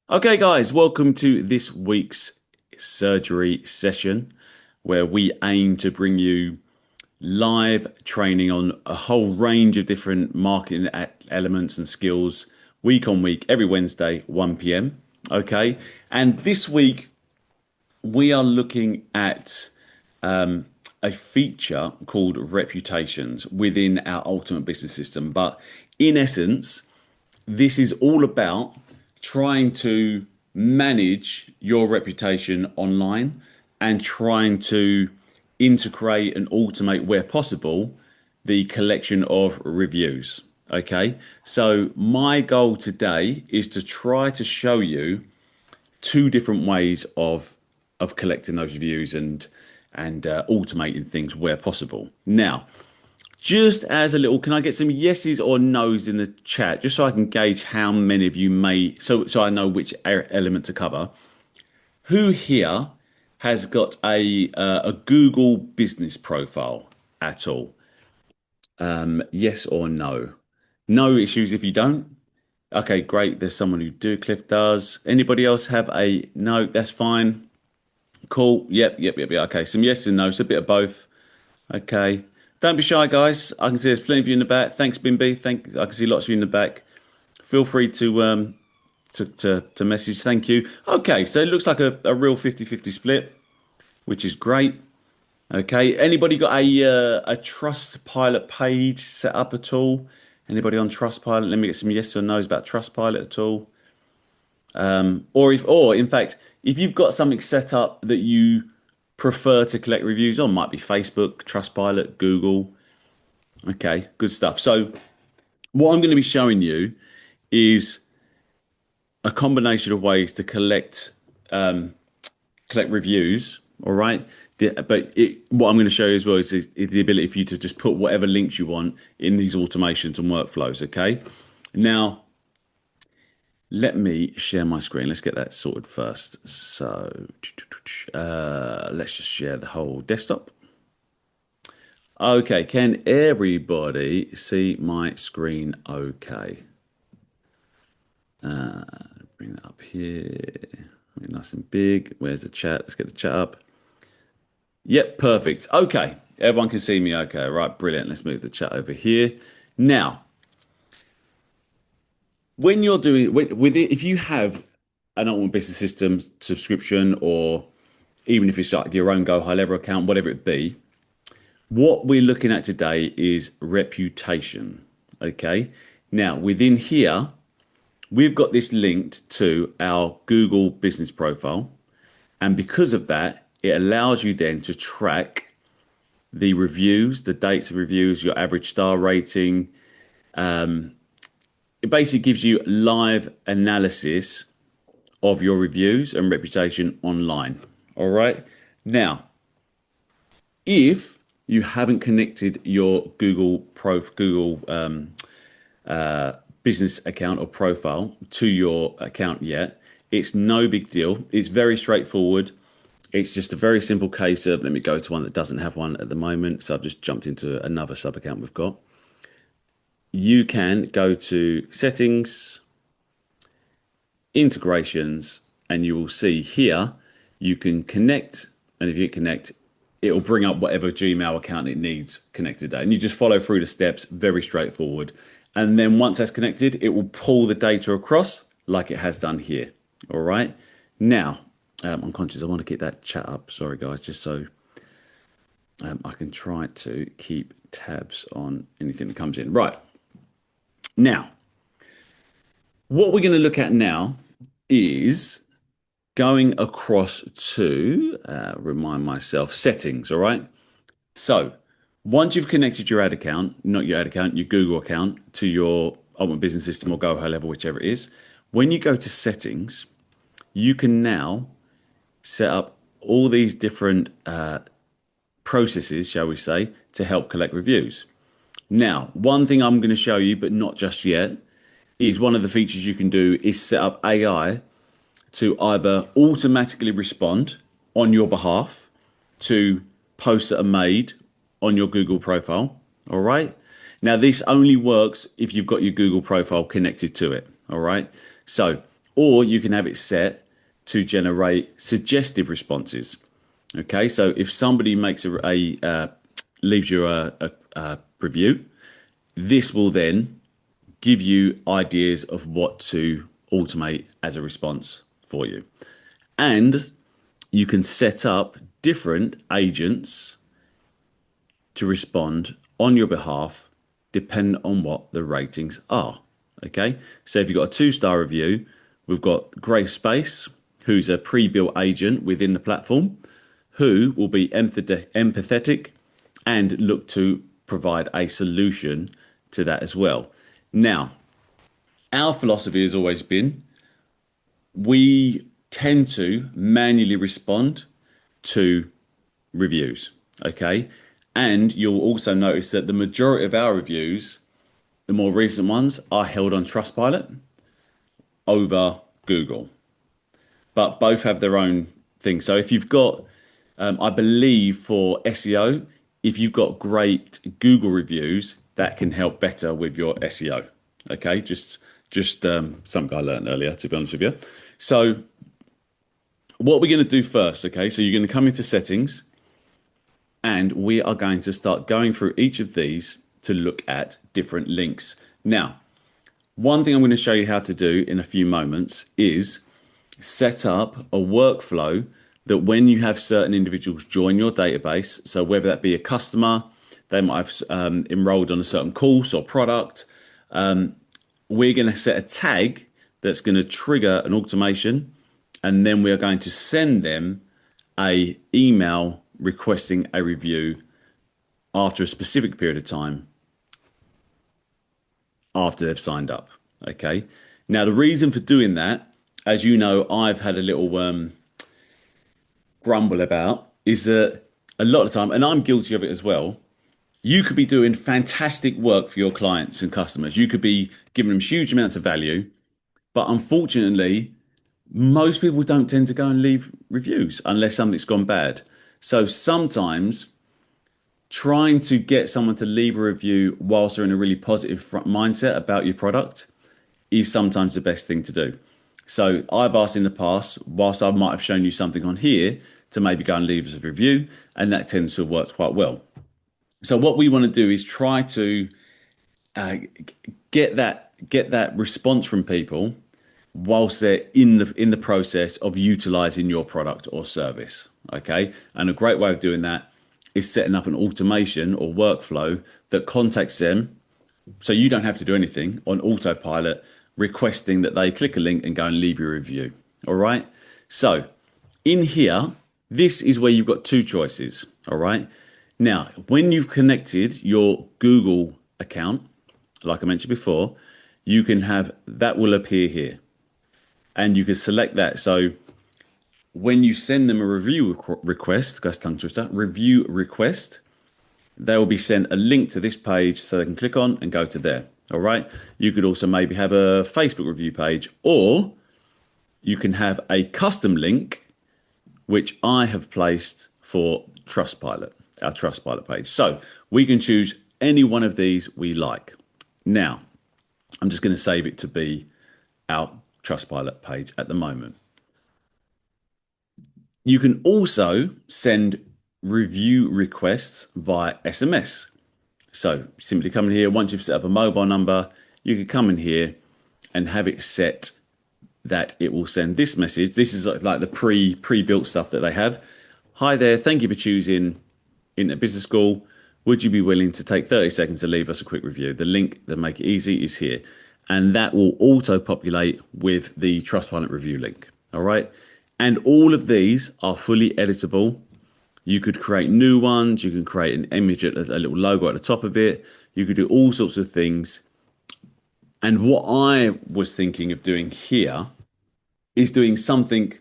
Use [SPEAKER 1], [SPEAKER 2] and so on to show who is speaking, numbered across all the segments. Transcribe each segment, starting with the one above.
[SPEAKER 1] Okay, guys, welcome to this week's surgery session where we aim to bring you live training on a whole range of different marketing elements and skills week on week, every Wednesday, 1 p.m. Okay, and this week we are looking at a feature called reputations within our ultimate business system. But in essence, this is all about trying to manage your reputation online and trying to integrate and automate where possible the collection of reviews. Okay, so my goal today is to try to show you two different ways of collecting those reviews and automating things where possible. Now, just as a little, can I get some yeses or nos in the chat, just so I can gauge how many of you may, so I know which element to cover. Who here has got a Google business profile at all? Yes or no? No issues if you don't. Okay, great. There's someone who do. Cliff does. Anybody else have a no? That's fine. Cool. Yep. Okay, some yes and no. So a bit of both. Okay. Don't be shy, guys. I can see there's plenty of you in the back. Thanks, Bimby. I can see lots of you in the back. Feel free to message. Thank you. Okay, so it looks like a real 50-50 split, which is great. Okay. Anybody got a Trustpilot page set up at all? Anybody on Trustpilot? Let me get some yes or no's about Trustpilot at all. Or in fact, if you've got something set up that you prefer to collect reviews on, might be Facebook, Trustpilot, Google. Okay, good stuff. So what I'm going to be showing you is a combination of ways to collect reviews. All right. What I'm going to show you as well is the ability for you to just put whatever links you want in these automations and workflows. Okay. Now, let me share my screen. Let's get that sorted first. So let's just share the whole desktop. Okay, can everybody see my screen okay? Bring that up here. Make it nice and big. Where's the chat? Let's get the chat up. Yep, perfect. Okay, everyone can see me okay. Right, brilliant. Let's move the chat over here. Now, when you're doing with it, if you have an ultimate business system subscription, or even if it's like your own Go High Level account, whatever it be, what we're looking at today is reputation. Okay. Now, within here, we've got this linked to our Google business profile. And because of that, it allows you then to track the reviews, the dates of reviews, your average star rating. It basically gives you live analysis of your reviews and reputation online. All right. Now, if you haven't connected your Google business account or profile to your account yet, it's no big deal. It's very straightforward. It's just a very simple case of, let me go to one that doesn't have one at the moment. So I've just jumped into another sub account we've got. You can go to settings, integrations, and you will see here you can connect. And if you connect, it will bring up whatever Gmail account it needs connected to. And you just follow through the steps, very straightforward. And then once that's connected, it will pull the data across like it has done here. All right. Now, I'm conscious I want to keep that chat up. Sorry, guys, just so I can try to keep tabs on anything that comes in. Right. Now, what we're going to look at now is going across to, remind myself, settings, all right? So once you've connected your ad account, not your ad account, your Google account to your Ultimate Business System or Go High Level, whichever it is, when you go to settings, you can now set up all these different processes, shall we say, to help collect reviews. Now, one thing I'm going to show you, but not just yet, is one of the features you can do is set up AI to either automatically respond on your behalf to posts that are made on your Google profile. All right. Now, this only works if you've got your Google profile connected to it. All right. So or you can have it set to generate suggestive responses. Okay, so if somebody makes leaves you a review, this will then give you ideas of what to automate as a response for you. And you can set up different agents to respond on your behalf, depending on what the ratings are. Okay, so if you've got a 2-star review, we've got Grace Space, who's a pre-built agent within the platform, who will be empathetic and look to provide a solution to that as well. Now, our philosophy has always been we tend to manually respond to reviews. Okay. And you'll also notice that the majority of our reviews, the more recent ones, are held on Trustpilot over Google, but both have their own thing. So if you've got, I believe for SEO, if you've got great Google reviews, that can help better with your SEO. Okay, just something I learned earlier, to be honest with you. So what we're going to do first, okay, so you're going to come into settings and we are going to start going through each of these to look at different links. Now, one thing I'm going to show you how to do in a few moments is set up a workflow that when you have certain individuals join your database, so whether that be a customer, they might have enrolled on a certain course or product, we're going to set a tag that's going to trigger an automation, and then we are going to send them a email requesting a review after a specific period of time after they've signed up. Okay. Now, the reason for doing that, as you know, I've had a little grumble about, is that a lot of the time, and I'm guilty of it as well, you could be doing fantastic work for your clients and customers. You could be giving them huge amounts of value, but unfortunately, most people don't tend to go and leave reviews unless something's gone bad. So sometimes trying to get someone to leave a review whilst they're in a really positive mindset about your product is sometimes the best thing to do. So I've asked in the past, whilst I might have shown you something on here, to maybe go and leave us a review, and that tends to have worked quite well. So what we want to do is try to get that response from people whilst they're in the process of utilizing your product or service. Okay, and a great way of doing that is setting up an automation or workflow that contacts them, so you don't have to do anything, on autopilot, requesting that they click a link and go and leave your review. All right. So in here, this is where you've got two choices. All right. Now, when you've connected your Google account, like I mentioned before, you can have that will appear here, and you can select that. So when you send them a review request, that's tongue twister, review request, they will be sent a link to this page so they can click on and go to there. All right. You could also maybe have a Facebook review page, or you can have a custom link, which I have placed for Trustpilot, our Trustpilot page. So we can choose any one of these we like. Now, I'm just going to save it to be our Trustpilot page at the moment. You can also send review requests via SMS. So simply come in here. Once you've set up a mobile number, you can come in here and have it set that it will send this message. This is like the pre-built stuff that they have. Hi there. Thank you for choosing Internet Business School. Would you be willing to take 30 seconds to leave us a quick review? The link that make it easy is here. And that will auto-populate with the Trustpilot review link. All right. And all of these are fully editable. You could create new ones. You can create an image, a little logo at the top of it. You could do all sorts of things. And what I was thinking of doing here is doing something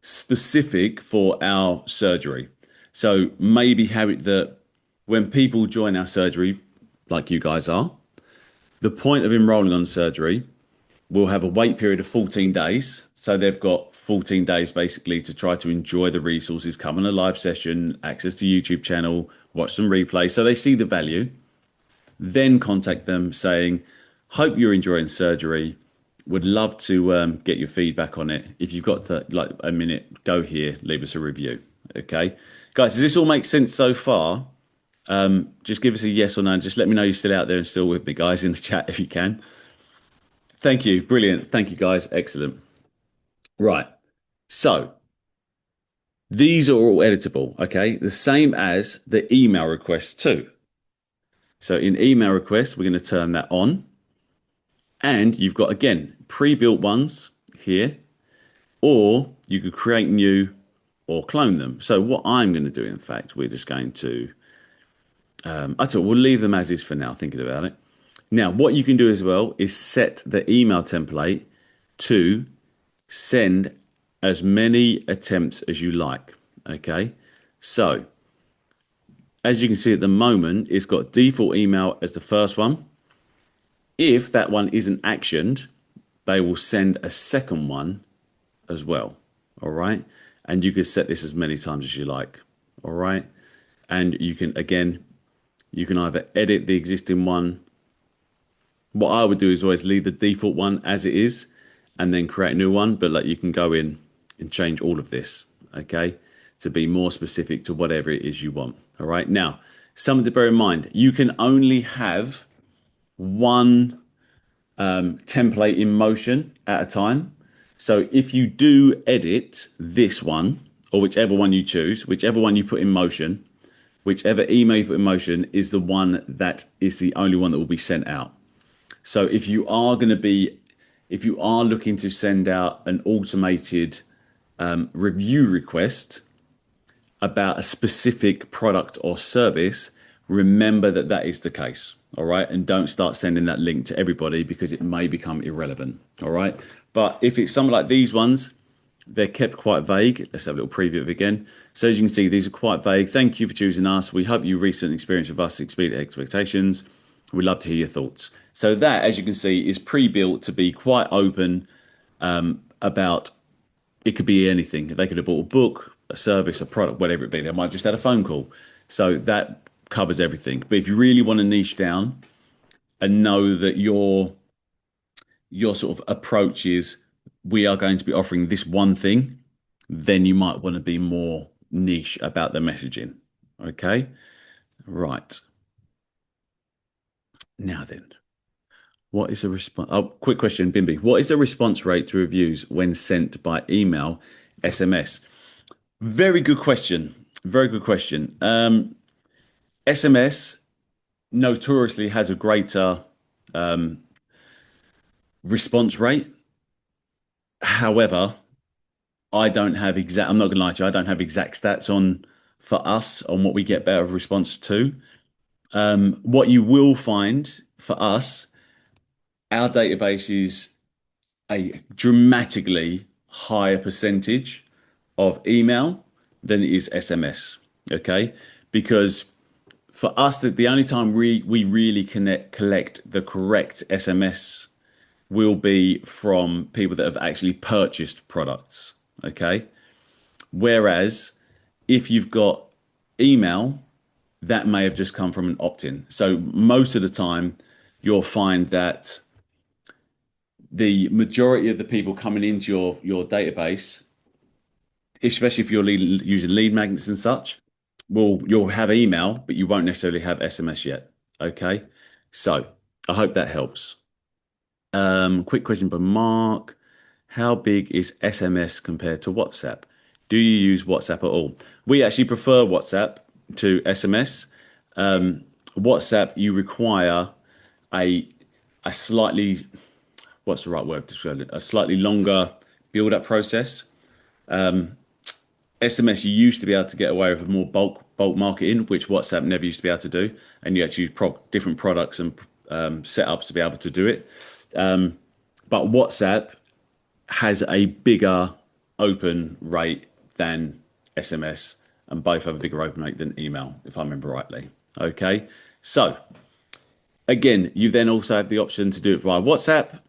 [SPEAKER 1] specific for our surgery. So maybe have it that when people join our surgery, like you guys are, the point of enrolling on surgery, we'll have a wait period of 14 days. So they've got 14 days basically to try to enjoy the resources, come on a live session, access to YouTube channel, watch some replays. So they see the value, then contact them saying, hope you're enjoying surgery. Would love to get your feedback on it. If you've got like a minute, go here, leave us a review. Okay, guys, does this all make sense so far? Just give us a yes or no. Just let me know you're still out there and still with me, guys, in the chat if you can. Thank you. Brilliant. Thank you, guys. Excellent. Right. So these are all editable. Okay. The same as the email requests too. So in email requests, we're going to turn that on. And you've got, again, pre-built ones here, or you could create new or clone them. So what I'm going to do, in fact, we're just going to, I thought we'll leave them as is for now, thinking about it. Now, what you can do as well is set the email template to send as many attempts as you like. Okay. So as you can see at the moment, it's got default email as the first one. If that one isn't actioned, they will send a second one as well. All right. And you can set this as many times as you like. All right. And you can, again, you can either edit the existing one. What I would do is always leave the default one as it is and then create a new one. But like you can go in and change all of this. Okay. To be more specific to whatever it is you want. All right. Now, something to bear in mind, you can only have one template in motion at a time. So if you do edit this one, or whichever one you choose, whichever one you put in motion, whichever email you put in motion is the one that is the only one that will be sent out. So if you are going to be, if you are looking to send out an automated review request about a specific product or service, remember that that is the case. All right. And don't start sending that link to everybody because it may become irrelevant. All right. But if it's something like these ones, they're kept quite vague. Let's have a little preview of it again. So as you can see, these are quite vague. Thank you for choosing us. We hope your recent experience with us exceeded expectations. We'd love to hear your thoughts. So that, as you can see, is pre-built to be quite open about, it could be anything. They could have bought a book, a service, a product, whatever it be. They might just had a phone call. So that covers everything. But if you really want to niche down and know that your sort of approach is we are going to be offering this one thing, then you might want to be more niche about the messaging. Okay. Right. Now then, what is the response? Oh, quick question, Bimby. What is the response rate to reviews when sent by email, SMS? Very good question. Very good question. SMS notoriously has a greater response rate. However, I don't have exact, I'm not gonna lie to you, I don't have exact stats on for us on what we get better response to. What you will find for us, our database is a dramatically higher percentage of email than it is SMS. Okay. Because for us, the only time we really collect the correct SMS will be from people that have actually purchased products. Okay. Whereas if you've got email, that may have just come from an opt-in. So most of the time, you'll find that the majority of the people coming into your database, especially if you're using lead magnets and such, you'll have email, but you won't necessarily have SMS yet. Okay, so I hope that helps. Quick question by Mark. How big is SMS compared to WhatsApp? Do you use WhatsApp at all? We actually prefer WhatsApp to SMS. WhatsApp, you require a a slightly, what's the right word to describe it? A slightly longer build-up process. SMS, you used to be able to get away with more bulk marketing, which WhatsApp never used to be able to do, and you actually use different products and setups to be able to do it. But WhatsApp has a bigger open rate than SMS, and both have a bigger open rate than email, if I remember rightly. Okay, so again, you then also have the option to do it via WhatsApp.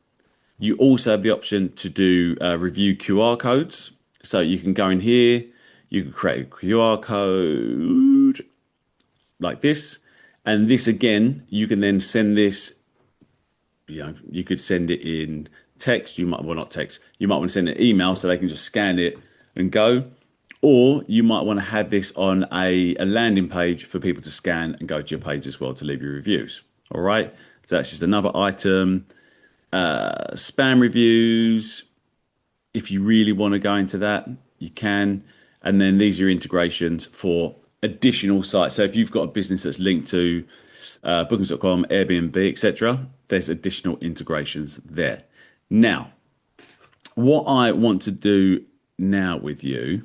[SPEAKER 1] You also have the option to do review QR codes. So you can go in here, you can create a QR code like this. And this again, you can then send this, you know, you could send it in text, you might, well, not text, you might want to send an email so they can just scan it and go. Or you might want to have this on a landing page for people to scan and go to your page as well to leave your reviews. All right. So that's just another item. Spam reviews. If you really want to go into that, you can. And then these are integrations for additional sites. So if you've got a business that's linked to bookings.com, Airbnb, etc., there's additional integrations there. Now, what I want to do now with you,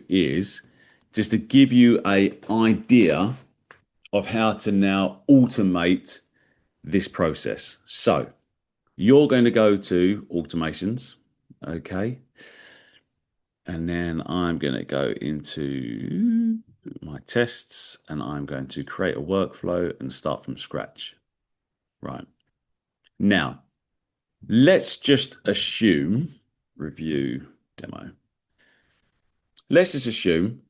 [SPEAKER 1] is just to give you an idea of how to now automate this process. So you're going to go to automations, okay? And then I'm going to go into my tests and I'm going to create a workflow and start from scratch. Right. Now, let's just assume review demo. Let's just assume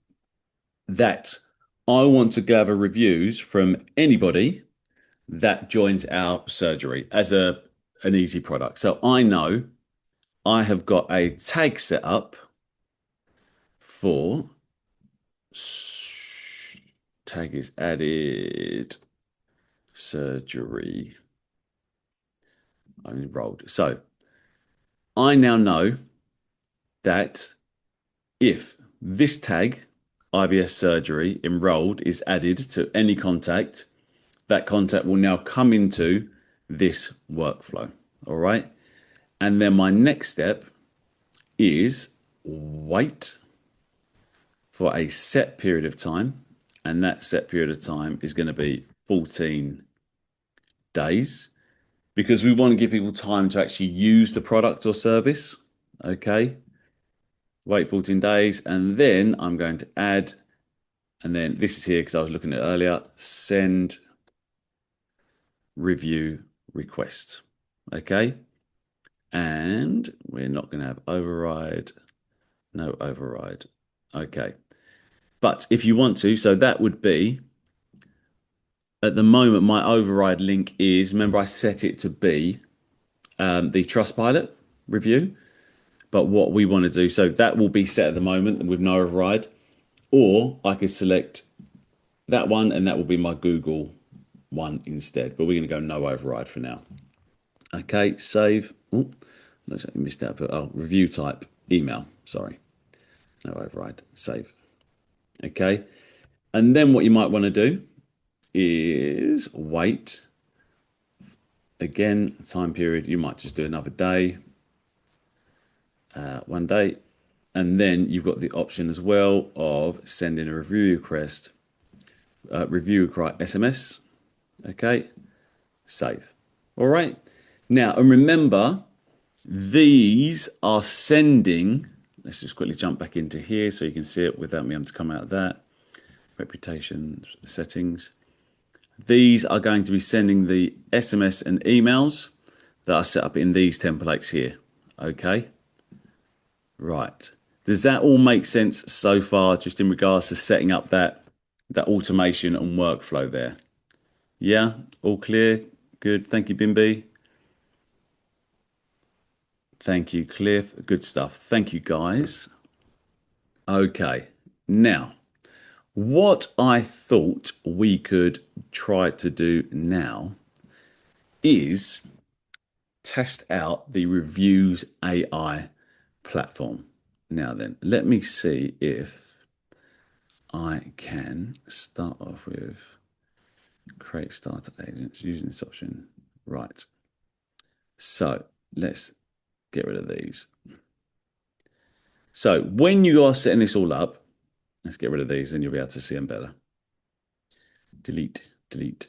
[SPEAKER 1] that I want to gather reviews from anybody that joins our surgery as an easy product. So I know I have got a tag set up for tag is added surgery. I'm enrolled. So I now know that if this tag, IBS surgery enrolled, is added to any contact, that contact will now come into this workflow. All right. And then my next step is wait for a set period of time. And that set period of time is going to be 14 days because we want to give people time to actually use the product or service. Okay. Wait 14 days. And then I'm going to add, and then this is here because I was looking at it earlier, send review request. Okay. And we're not going to have override. No override. Okay. But if you want to, so that would be, at the moment, my override link is, remember I set it to be the Trustpilot review. But what we want to do, so that will be set at the moment with no override. Or I could select that one and that will be my Google one instead. But we're going to go no override for now. Okay, save. Oh, looks like we missed out. Oh, review type, email. Sorry. No override. Save. Okay. And then what you might want to do is wait. Again, time period. You might just do another day. 1 day. And then you've got the option as well of sending a review request. Review request SMS. Okay. Save. All right. Now, and remember, these are sending. Let's just quickly jump back into here so you can see it without me having to come out of that. Reputation settings. These are going to be sending the SMS and emails that are set up in these templates here. Okay. Right. Does that all make sense so far, just in regards to setting up that automation and workflow there? Yeah, all clear. Good. Thank you, Bimby. Thank you, Cliff. Good stuff. Thank you, guys. Okay. Now, what I thought we could try to do now is test out the Reviews AI platform. Now then, let me see if I can start off with create starter agents using this option. Right. So let's get rid of these. So when you are setting this all up, let's get rid of these, then you'll be able to see them better. Delete, delete,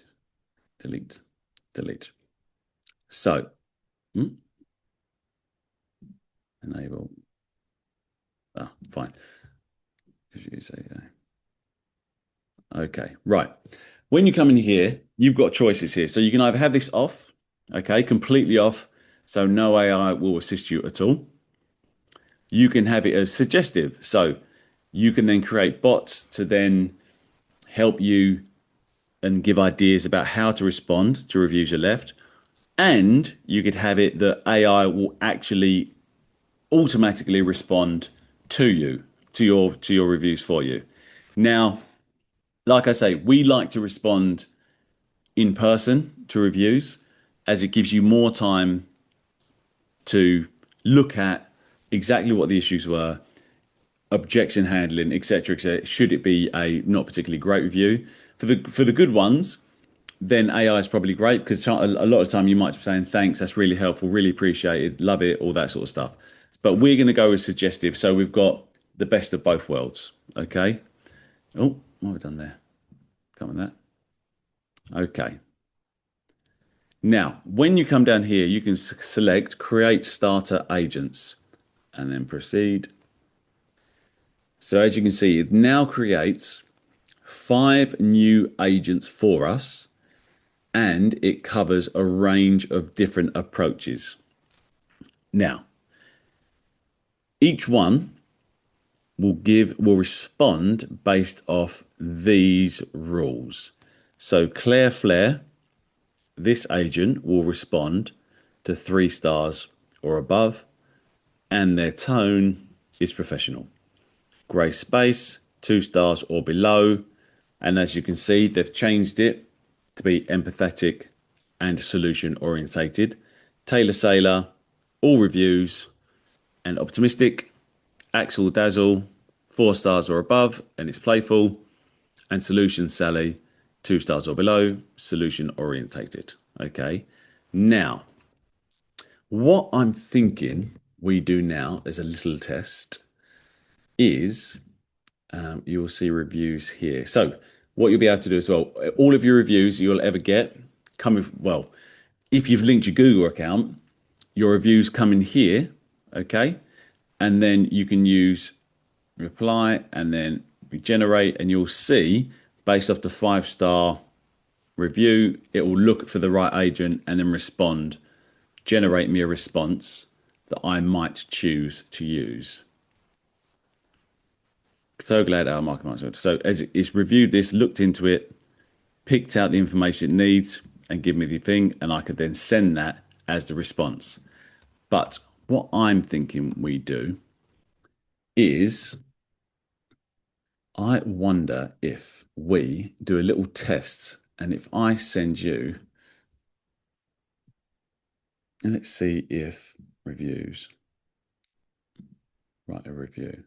[SPEAKER 1] delete, delete. So, enable. Ah, fine. Okay, right. When you come in here, you've got choices here. So you can either have this off, okay, completely off, so no AI will assist you at all. You can have it as suggestive. So you can then create bots to then help you and give ideas about how to respond to reviews you left. And you could have it that AI will actually automatically respond to you, to your reviews for you. Now, like I say, we like to respond in person to reviews as it gives you more time to look at exactly what the issues were, objection handling, etc., etc. Should it be a not particularly great review for the good ones, then AI is probably great because a lot of the time you might be saying thanks, that's really helpful, really appreciated, love it, all that sort of stuff. But we're going to go with suggestive, so we've got the best of both worlds. Okay. Oh, what have we done there? Come on, that. Okay. Now, when you come down here, you can select Create Starter Agents and then proceed. So as you can see, it now creates 5 new agents for us and it covers a range of different approaches. Now, each one will respond based off these rules. So Claire Flair, this agent will respond to 3 stars or above, and their tone is professional. Grey Space, 2 stars or below, and as you can see, they've changed it to be empathetic and solution orientated. Taylor Sailor, all reviews, and optimistic. Axel Dazzle, 4 stars or above, and it's playful. And Solution Sally, 2 stars or below, solution orientated. Okay. Now, what I'm thinking we do now as a little test is you will see reviews here. So what you'll be able to do as well, all of your reviews you'll ever get come with, well, if you've linked your Google account, your reviews come in here, okay? And then you can use reply and then regenerate, and you'll see based off the 5-star review, it will look for the right agent and then respond, generate me a response that I might choose to use. So glad our market. So as it's reviewed this, looked into it, picked out the information it needs, and give me the thing, and I could then send that as the response. But what I'm thinking we do is, I wonder if we do a little test, and if I send you, and let's see if reviews, write a review.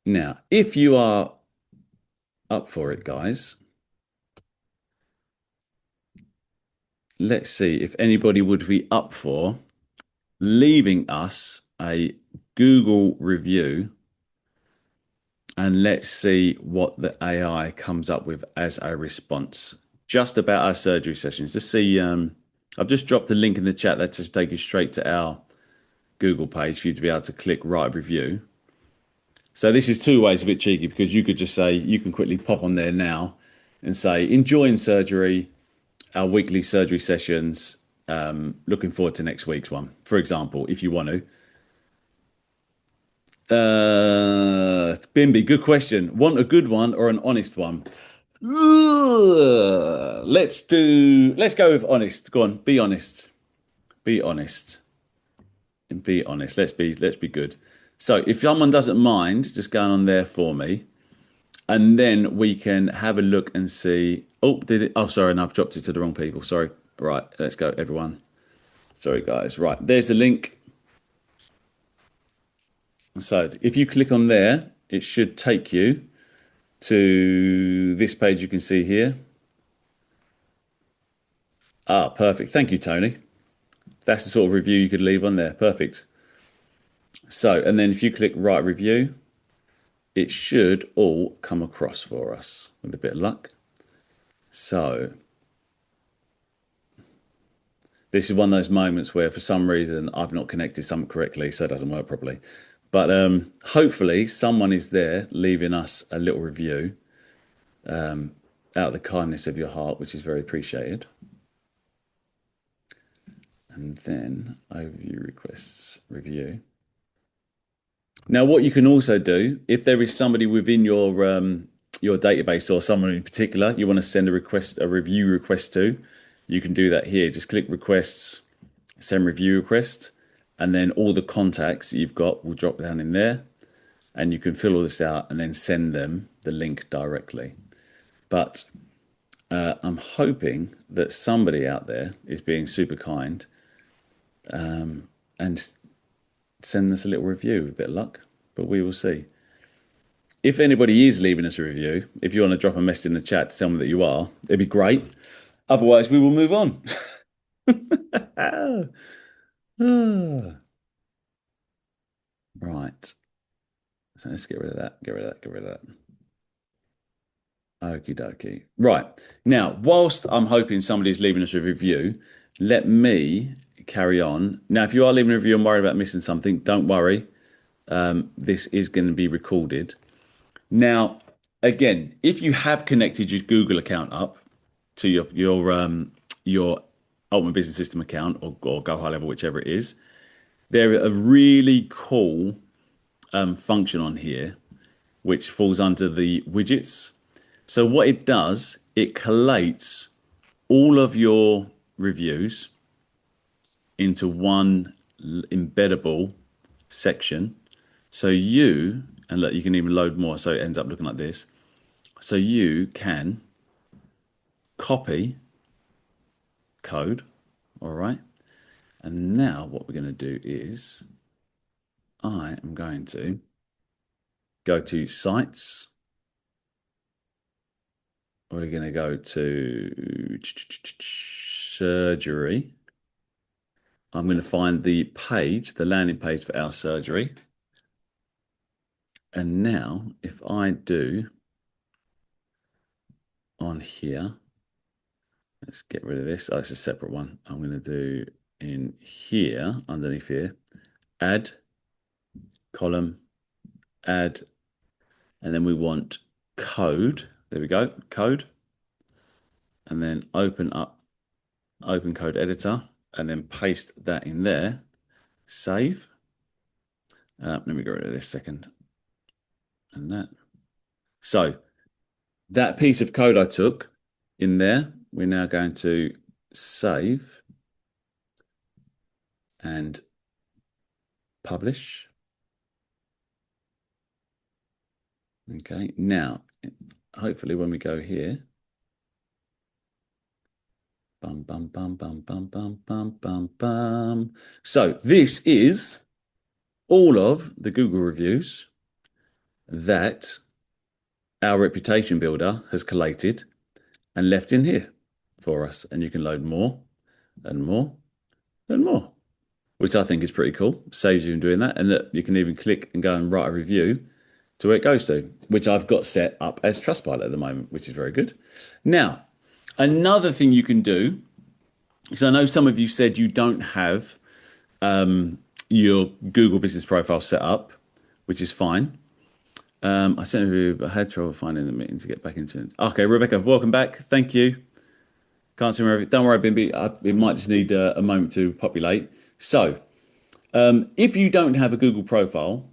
[SPEAKER 1] Now, if you are up for it, guys, let's see if anybody would be up for leaving us a Google review, and let's see what the AI comes up with as a response just about our surgery sessions. Just see, I've just dropped a link in the chat that just take you straight to our Google page for you to be able to click write review. So this is 2 ways, a bit cheeky, because you could just say, you can quickly pop on there now and say, enjoying surgery, our weekly surgery sessions, looking forward to next week's one, for example, if you want to. Bimby, good question. Want a good one or an honest one? Let's go with honest. Go on, be honest. Be honest. And be honest. Let's be good. So if someone doesn't mind just going on there for me, and then we can have a look and see. Oh, did it? Oh, sorry, no, I've dropped it to the wrong people. Sorry. Right, let's go, everyone. Sorry, guys. Right, there's the link. So if you click on there, it should take you to this page you can see here. Ah, perfect. Thank you, Tony. That's the sort of review you could leave on there. Perfect. So, and then if you click write review, it should all come across for us with a bit of luck. So this is one of those moments where for some reason I've not connected something correctly, so it doesn't work properly. But hopefully someone is there leaving us a little review out of the kindness of your heart, which is very appreciated. And then overview requests review. Now, what you can also do, if there is somebody within your database or someone in particular you want to send a review request to, you can do that here. Just click requests, send review request, and then all the contacts that you've got will drop down in there, and you can fill all this out and then send them the link directly. But I'm hoping that somebody out there is being super kind and send us a little review with a bit of luck, but we will see. If anybody is leaving us a review, if you want to drop a message in the chat to tell me that you are, it'd be great. Otherwise, we will move on. Right. So let's get rid of that. Get rid of that. Get rid of that. Okie dokie. Right. Now, whilst I'm hoping somebody's leaving us a review, let me carry on. Now, if you are leaving a review and worried about missing something, don't worry. This is going to be recorded. Now, again, if you have connected your Google account up to your Ultimate Business System account or Go High Level, whichever it is, there is a really cool function on here which falls under the widgets. So what it does, it collates all of your reviews into one embeddable section. So and look, you can even load more, so it ends up looking like this. So you can copy code, all right? And now what we're going to do is I am going to go to sites. We're going to go to surgery. I'm going to find the page, the landing page for our surgery. And now if I do on here, let's get rid of this. Oh, it's a separate one. I'm going to do in here, underneath here, add column, add, and then we want code. There we go, code. And then open code editor, and then paste that in there. Save. Let me get rid of this second. And that. So that piece of code I took in there, we're now going to save and publish. Okay, now, hopefully when we go here, bum, bum, bum, bum, bum, bum, bum, bum, bum. So this is all of the Google reviews that our reputation builder has collated and left in here for us. And you can load more and more and more, which I think is pretty cool. Saves you from doing that. And look, you can even click and go and write a review to where it goes to, which I've got set up as Trustpilot at the moment, which is very good. Now, another thing you can do, because I know some of you said you don't have your Google business profile set up, which is fine. I sent a review, but I had trouble finding the meeting to get back into it. Okay, Rebecca, welcome back. Thank you. Can't see where. Don't worry, Bimby. It might just need a moment to populate. So, if you don't have a Google profile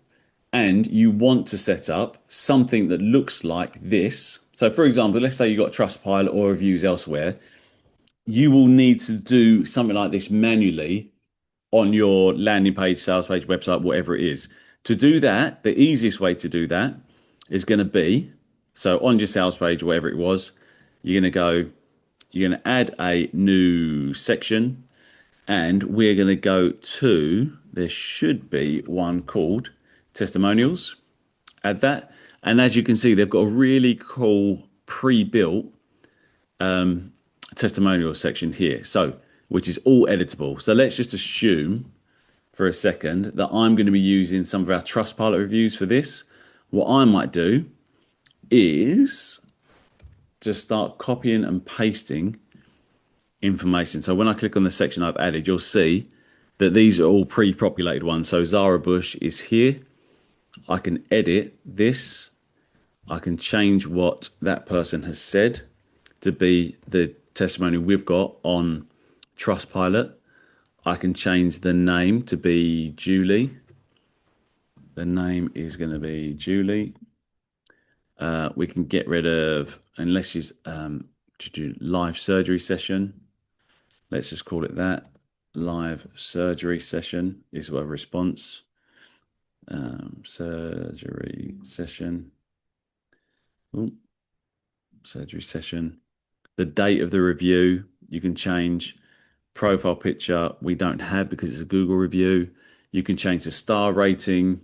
[SPEAKER 1] and you want to set up something that looks like this, so for example, let's say you got Trustpilot or reviews elsewhere, you will need to do something like this manually on your landing page, sales page, website, whatever it is. To do that, the easiest way to do that is going to be, so on your sales page, whatever it was, you're going to add a new section, and we're going to go to, there should be one called testimonials. Add that. And as you can see, they've got a really cool pre-built testimonial section here. So, which is all editable. So let's just assume for a second that I'm going to be using some of our Trustpilot reviews for this. What I might do is just start copying and pasting information. So when I click on the section I've added, you'll see that these are all pre-populated ones. So Zara Bush is here. I can edit this. I can change what that person has said to be the testimony we've got on Trustpilot. I can change the name to be Julie. The name is going to be Julie. We can get rid of, unless she's to do live surgery session. Let's just call it that. Live surgery session is a response. Surgery session. Ooh, surgery session. The date of the review, you can change. Profile picture, we don't have because it's a Google review. You can change the star rating.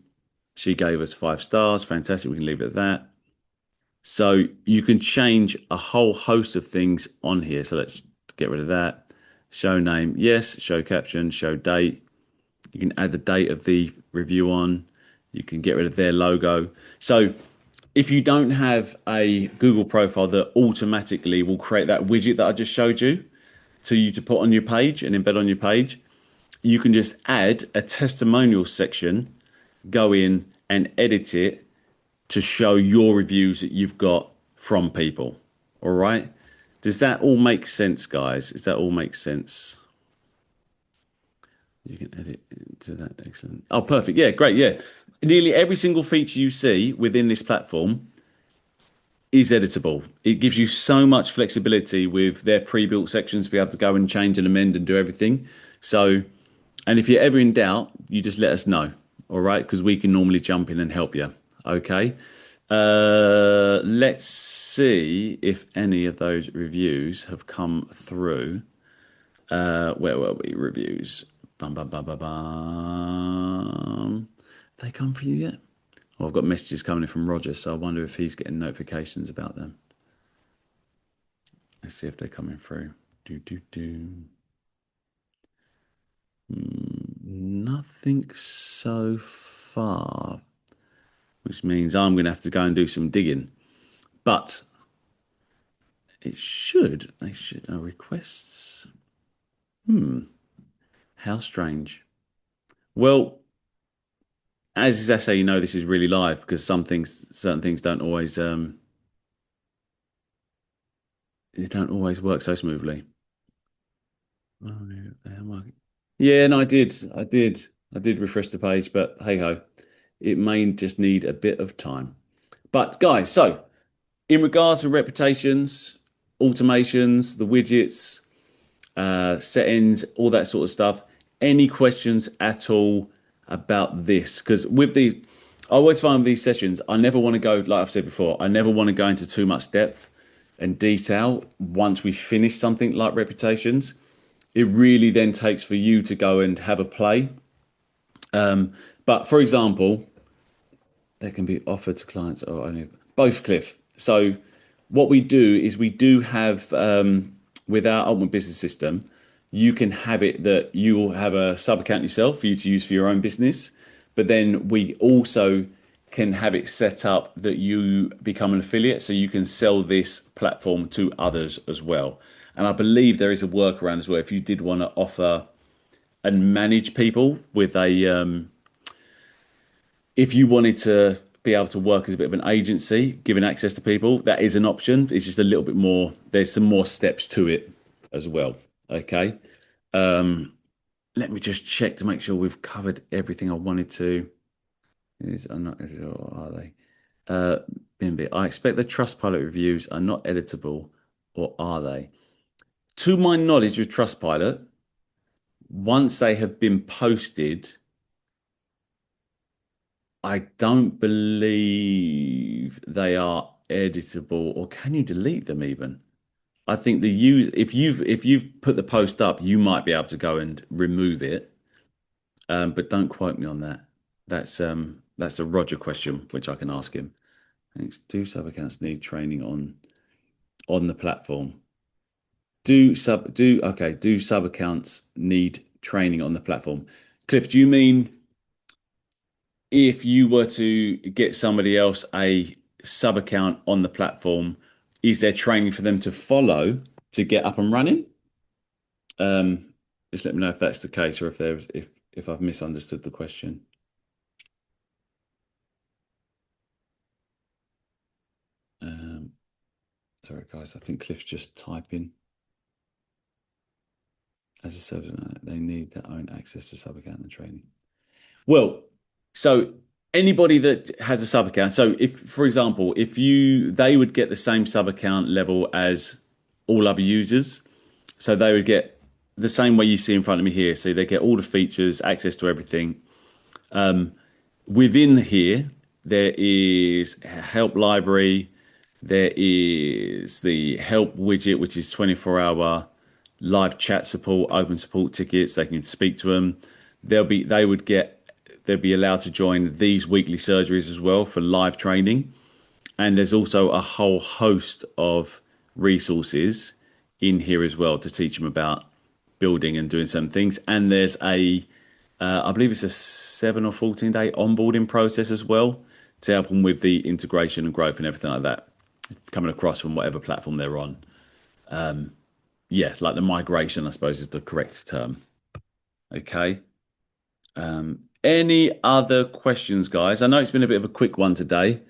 [SPEAKER 1] She gave us 5 stars. Fantastic. We can leave it at that. So you can change a whole host of things on here. So let's get rid of that. Show name, yes. Show caption, show date. You can add the date of the review on. You can get rid of their logo. So if you don't have a Google profile that automatically will create that widget that I just showed you to you to put on your page and embed on your page, you can just add a testimonial section, go in and edit it to show your reviews that you've got from people. All right. Does that all make sense, guys? Does that all make sense? You can edit into that. Excellent. Oh, perfect. Yeah, great. Yeah. Nearly every single feature you see within this platform is editable. It gives you so much flexibility with their pre-built sections to be able to go and change and amend and do everything. So, and if you're ever in doubt, you just let us know. All right. Because we can normally jump in and help you. Okay. Let's see if any of those reviews have come through. Where were we? Reviews. Bum, bum, bum, bum, bum. Have they come for you yet? Well, I've got messages coming in from Roger, so I wonder if he's getting notifications about them. Let's see if they're coming through. Do, do, do. Nothing so far, which means I'm going to have to go and do some digging. But it should. They should. Oh, requests. How strange. Well, as I say, you know, this is really live because certain things don't always, they don't always work so smoothly. Yeah, no, I did refresh the page, but hey ho, it may just need a bit of time. But guys, so in regards to reputations, automations, the widgets, settings, all that sort of stuff. Any questions at all about this? Because with these, I always find with these sessions, I never want to go, like I've said before, I never want to go into too much depth and detail once we finish something like reputations. It really then takes for you to go and have a play. But for example, they can be offered to clients or only both, Cliff. So what we do is we do have with our Ultimate Business System, you can have it that you will have a sub account yourself for you to use for your own business, but then we also can have it set up that you become an affiliate so you can sell this platform to others as well. And I believe there is a workaround as well if you did want to offer and manage people with a if you wanted to be able to work as a bit of an agency, giving access to people, that is an option. It's just a little bit more, there's some more steps to it as well. Okay. Let me just check to make sure we've covered everything I wanted to. I'm not sure, are they? Bimby, I expect the Trustpilot reviews are not editable, or are they? To my knowledge with Trustpilot, once they have been posted, I don't believe they are editable, or can you delete them even? I think the use if you've put the post up, you might be able to go and remove it. But don't quote me on that. That's a Roger question, which I can ask him. Thanks. Do sub accounts need training on the platform? Do sub accounts need training on the platform? Cliff, do you mean if you were to get somebody else a sub account on the platform, is there training for them to follow to get up and running? Just let me know if that's the case or if I've misunderstood the question. Um, Sorry, guys, I think Cliff's just typing. As a service, they need their own access to sub account and training. Well, so anybody that has a sub account, so if, for example, if they would get the same sub account level as all other users, so they would get the same way you see in front of me here. So they get all the features, access to everything. Within here, there is a help library. There is the help widget, which is 24-hour live chat support, open support tickets. They can speak to them. They'll be allowed to join these weekly surgeries as well for live training. And there's also a whole host of resources in here as well to teach them about building and doing some things. And there's I believe it's a 7 or 14 day onboarding process as well to help them with the integration and growth and everything like that, coming across from whatever platform they're on. Yeah, like the migration, I suppose, is the correct term. Okay. Any other questions, guys? I know it's been a bit of a quick one today.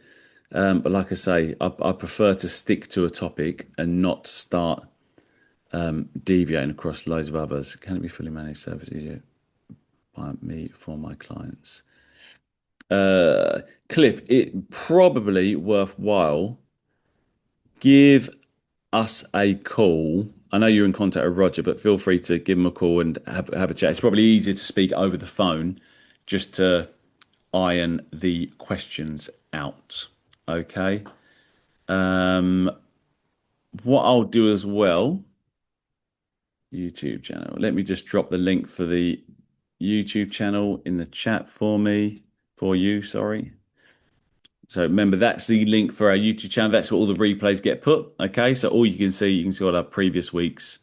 [SPEAKER 1] But like I say, I prefer to stick to a topic and not start deviating across loads of others. Can it be fully managed services by me for my clients? Cliff, it probably worthwhile. Give us a call. I know you're in contact with Roger, but feel free to give him a call and have a chat. It's probably easier to speak over the phone just to iron the questions out. Okay. Um, what I'll do as well, YouTube channel. Let me just drop the link for the YouTube channel in the chat for you, sorry. So remember, that's the link for our YouTube channel. That's where all the replays get put. Okay, so all you can see all our previous week's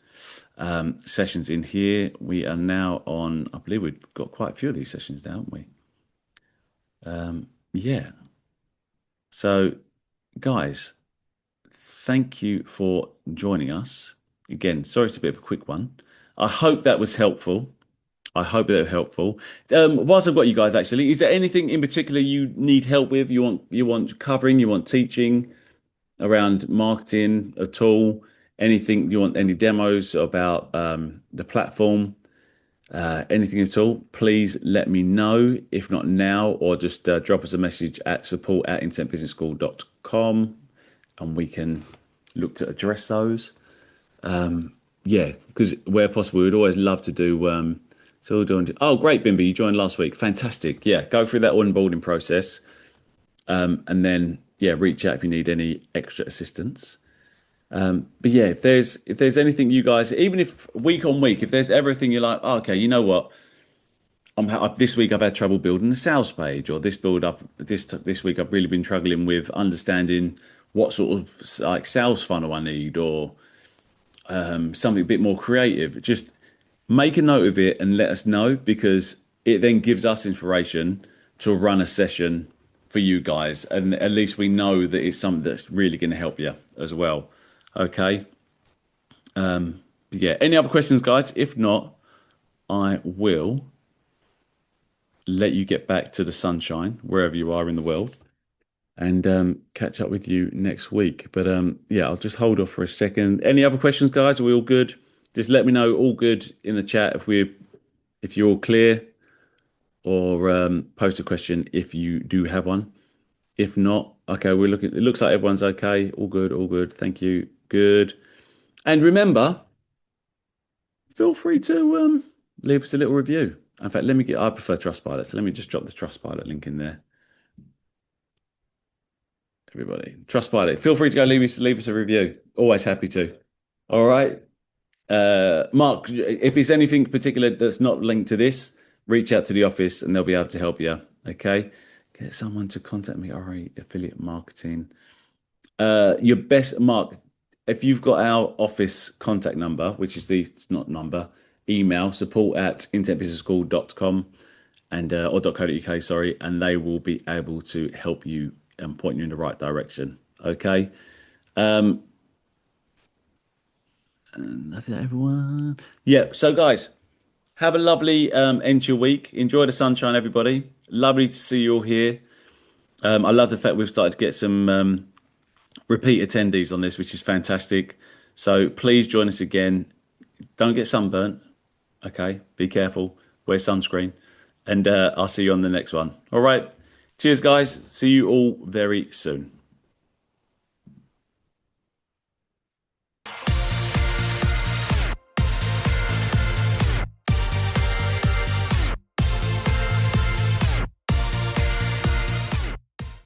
[SPEAKER 1] sessions in here. We are now on, I believe we've got quite a few of these sessions now, haven't we? Yeah. So, guys, thank you for joining us. Again, sorry it's a bit of a quick one. I hope that was helpful. I hope that was helpful. Whilst I've got you guys, actually, is there anything in particular you need help with? You want covering? You want teaching around marketing at all? Anything you want? Any demos about the platform? Anything at all? Please let me know. If not now, or just drop us a message at support@intentbusinessschool.com, and we can look to address those. Yeah, because where possible, we'd always love to do. So we're doing. Oh, great, Bimby, you joined last week. Fantastic. Yeah, go through that onboarding process, and then yeah, reach out if you need any extra assistance. But yeah, if there's anything you guys, even if week on week, if there's everything you're like, oh, okay, you know what, this week I've had trouble building a sales page, or this week I've really been struggling with understanding what sort of like sales funnel I need, or something a bit more creative. Just make a note of it and let us know, because it then gives us inspiration to run a session for you guys, and at least we know that it's something that's really going to help you as well. Okay. Yeah. Any other questions, guys? If not, I will let you get back to the sunshine wherever you are in the world, and catch up with you next week. But yeah, I'll just hold off for a second. Any other questions, guys? Are we all good? Just let me know all good in the chat if you're all clear, or post a question if you do have one. If not, okay, we're looking. It looks like everyone's okay. All good. All good. Thank you. Good. And remember, feel free to leave us a little review. In fact, I prefer Trustpilot, so let me just drop the Trustpilot link in there. Everybody, Trustpilot, feel free to go leave us a review. Always happy to. All right. Mark, if there's anything particular that's not linked to this, reach out to the office and they'll be able to help you. Okay. Get someone to contact me, RE affiliate marketing. Your best, Mark, if you've got our office contact number, which is not number, email support@intentbusinessschool.com, and or .co.uk, sorry, and they will be able to help you and point you in the right direction. Okay. And that's it, everyone. Yeah. So, guys, have a lovely end to your week. Enjoy the sunshine, everybody. Lovely to see you all here. I love the fact we've started to get some repeat attendees on this, which is fantastic. So please join us again. Don't get sunburnt. Okay, be careful. Wear sunscreen, and I'll see you on the next one. All right. Cheers, guys. See you all very soon.